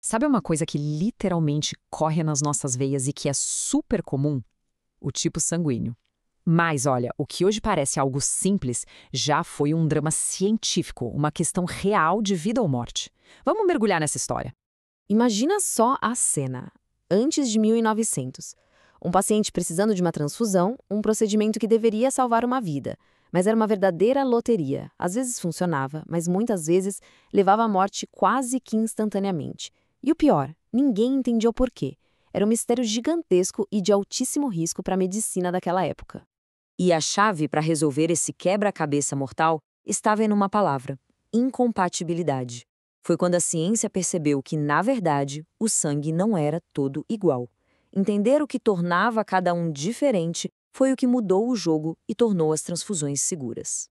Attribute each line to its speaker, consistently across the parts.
Speaker 1: Sabe uma coisa que literalmente corre nas nossas veias e que é super comum? O tipo sanguíneo. Mas olha, o que hoje parece algo simples já foi um drama científico, uma questão real de vida ou morte. Vamos mergulhar nessa história.
Speaker 2: Imagina só a cena. Antes de 1900. Um paciente precisando de uma transfusão, um procedimento que deveria salvar uma vida. Mas era uma verdadeira loteria. Às vezes funcionava, mas muitas vezes levava à morte quase que instantaneamente. E o pior, ninguém entendia o porquê. Era um mistério gigantesco e de altíssimo risco para a medicina daquela época.
Speaker 3: E a chave para resolver esse quebra-cabeça mortal estava em uma palavra: incompatibilidade. Foi quando a ciência percebeu que, na verdade, o sangue não era todo igual. Entender o que tornava cada um diferente foi o que mudou o jogo e tornou as transfusões seguras.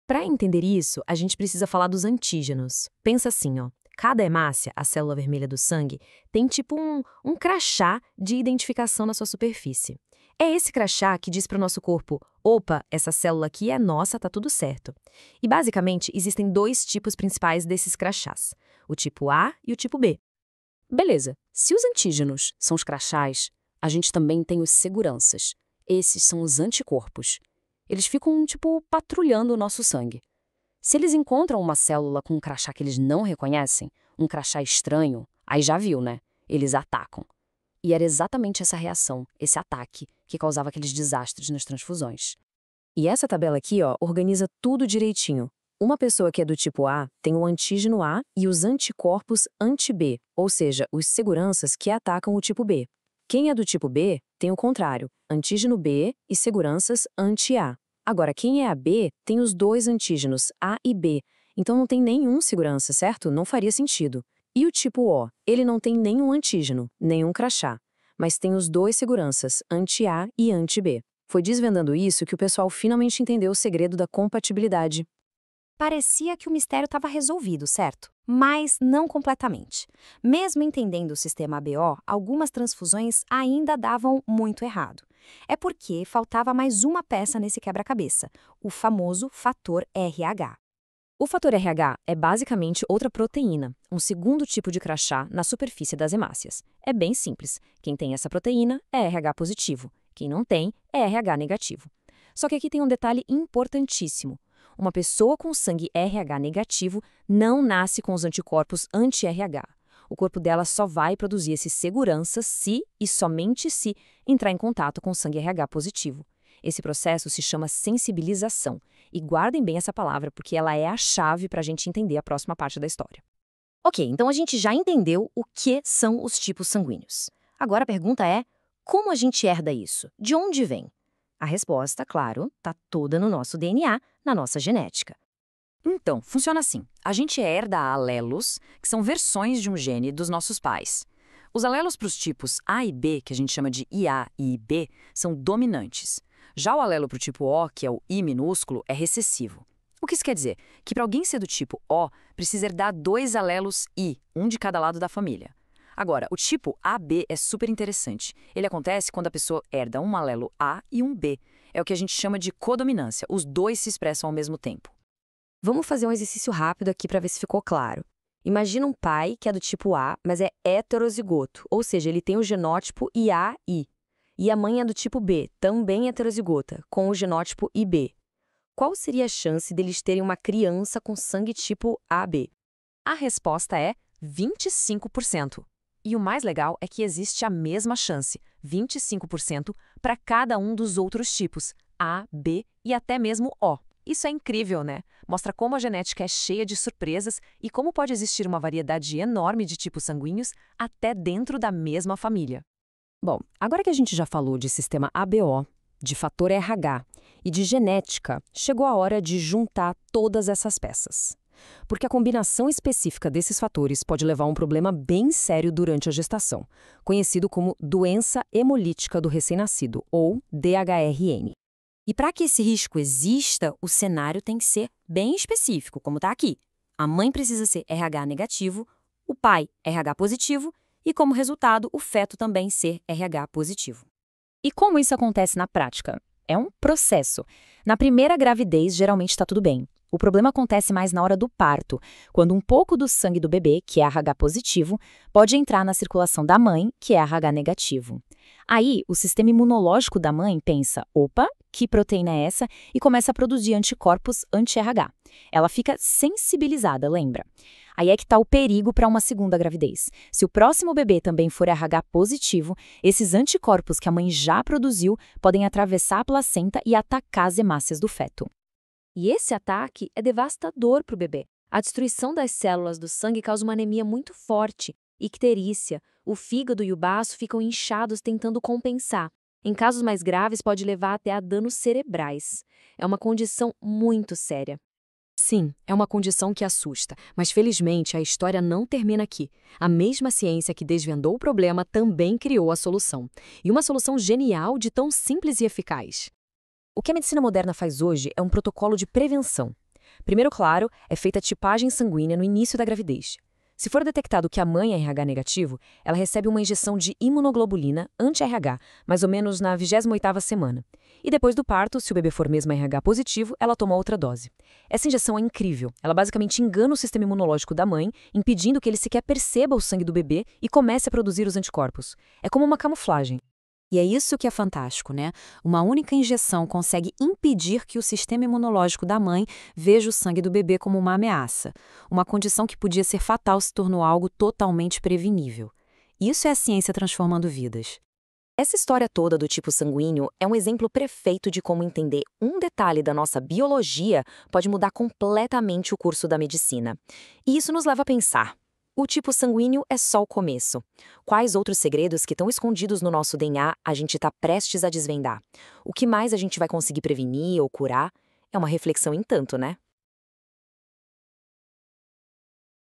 Speaker 2: Para entender isso, a gente precisa falar dos antígenos. Pensa assim, ó. Cada hemácia, a célula vermelha do sangue, tem tipo um crachá de identificação na sua superfície. É esse crachá que diz para o nosso corpo: opa, essa célula aqui é nossa, tá tudo certo. E basicamente existem dois tipos principais desses crachás: o tipo A e o tipo B.
Speaker 4: Beleza, se os antígenos são os crachás, a gente também tem os seguranças. Esses são os anticorpos. Eles ficam, patrulhando o nosso sangue. Se eles encontram uma célula com um crachá que eles não reconhecem, um crachá estranho, aí já viu, né? Eles atacam. E era exatamente essa reação, esse ataque, que causava aqueles desastres nas transfusões.
Speaker 2: E essa tabela aqui, ó, organiza tudo direitinho. Uma pessoa que é do tipo A tem o antígeno A e os anticorpos anti-B, ou seja, os seguranças que atacam o tipo B. Quem é do tipo B tem o contrário, antígeno B e seguranças anti-A. Agora, quem é a B tem os dois antígenos, A e B, então não tem nenhum segurança, certo? Não faria sentido. E o tipo O, ele não tem nenhum antígeno, nenhum crachá, mas tem os dois seguranças, anti-A e anti-B. Foi desvendando isso que o pessoal finalmente entendeu o segredo da compatibilidade.
Speaker 5: Parecia que o mistério estava resolvido, certo? Mas não completamente. Mesmo entendendo o sistema ABO, algumas transfusões ainda davam muito errado. É porque faltava mais uma peça nesse quebra-cabeça, o famoso fator RH.
Speaker 2: O fator RH é basicamente outra proteína, um segundo tipo de crachá na superfície das hemácias. É bem simples. Quem tem essa proteína é RH positivo. Quem não tem é RH negativo. Só que aqui tem um detalhe importantíssimo. Uma pessoa com sangue RH negativo não nasce com os anticorpos anti-RH. O corpo dela só vai produzir esse segurança se e somente se entrar em contato com o sangue RH positivo. Esse processo se chama sensibilização. E guardem bem essa palavra, porque ela é a chave para a gente entender a próxima parte da história.
Speaker 5: Ok, então a gente já entendeu o que são os tipos sanguíneos. Agora a pergunta é, como a gente herda isso? De onde vem? A resposta, claro, está toda no nosso DNA, na nossa genética.
Speaker 1: Então, funciona assim. A gente herda alelos, que são versões de um gene dos nossos pais. Os alelos para os tipos A e B, que a gente chama de IA e IB, são dominantes. Já o alelo para o tipo O, que é o I minúsculo, é recessivo. O que isso quer dizer? Que para alguém ser do tipo O, precisa herdar dois alelos I, um de cada lado da família. Agora, o tipo AB é super interessante. Ele acontece quando a pessoa herda um alelo A e um B. É o que a gente chama de codominância. Os dois se expressam ao mesmo tempo.
Speaker 2: Vamos fazer um exercício rápido aqui para ver se ficou claro. Imagina um pai que é do tipo A, mas é heterozigoto, ou seja, ele tem o genótipo IA-I. E a mãe é do tipo B, também heterozigota, com o genótipo IB. Qual seria a chance deles terem uma criança com sangue tipo AB?
Speaker 1: A resposta é 25%. E o mais legal é que existe a mesma chance, 25%, para cada um dos outros tipos, A, B e até mesmo O. Isso é incrível, né? Mostra como a genética é cheia de surpresas e como pode existir uma variedade enorme de tipos sanguíneos até dentro da mesma família.
Speaker 2: Bom, agora que a gente já falou de sistema ABO, de fator RH e de genética, chegou a hora de juntar todas essas peças. Porque a combinação específica desses fatores pode levar a um problema bem sério durante a gestação, conhecido como doença hemolítica do recém-nascido, ou DHRN.
Speaker 5: E para que esse risco exista, o cenário tem que ser bem específico, como está aqui. A mãe precisa ser RH negativo, o pai RH positivo e, como resultado, o feto também ser RH positivo.
Speaker 2: E como isso acontece na prática? É um processo. Na primeira gravidez, geralmente está tudo bem.
Speaker 1: O problema acontece mais na hora do parto, quando um pouco do sangue do bebê, que é RH positivo, pode entrar na circulação da mãe, que é RH negativo. Aí, o sistema imunológico da mãe pensa, opa, que proteína é essa? E começa a produzir anticorpos anti-RH. Ela fica sensibilizada, lembra? Aí é que está o perigo para uma segunda gravidez. Se o próximo bebê também for RH positivo, esses anticorpos que a mãe já produziu podem atravessar a placenta e atacar as hemácias do feto.
Speaker 2: E esse ataque é devastador para o bebê. A destruição das células do sangue causa uma anemia muito forte, icterícia. O fígado e o baço ficam inchados tentando compensar. Em casos mais graves, pode levar até a danos cerebrais. É uma condição muito séria.
Speaker 4: Sim, é uma condição que assusta, mas felizmente a história não termina aqui. A mesma ciência que desvendou o problema também criou a solução. E uma solução genial de tão simples e eficaz.
Speaker 2: O que a medicina moderna faz hoje é um protocolo de prevenção. Primeiro, claro, é feita a tipagem sanguínea no início da gravidez. Se for detectado que a mãe é RH negativo, ela recebe uma injeção de imunoglobulina anti-RH, mais ou menos na 28ª semana. E depois do parto, se o bebê for mesmo RH positivo, ela toma outra dose. Essa injeção é incrível. Ela basicamente engana o sistema imunológico da mãe, impedindo que ele sequer perceba o sangue do bebê e comece a produzir os anticorpos. É como uma camuflagem.
Speaker 1: E é isso que é fantástico, né? Uma única injeção consegue impedir que o sistema imunológico da mãe veja o sangue do bebê como uma ameaça. Uma condição que podia ser fatal se tornou algo totalmente prevenível. Isso é a ciência transformando vidas.
Speaker 5: Essa história toda do tipo sanguíneo é um exemplo perfeito de como entender um detalhe da nossa biologia pode mudar completamente o curso da medicina. E isso nos leva a pensar: o tipo sanguíneo é só o começo. Quais outros segredos que estão escondidos no nosso DNA a gente está prestes a desvendar? O que mais a gente vai conseguir prevenir ou curar? É uma reflexão em tanto, né?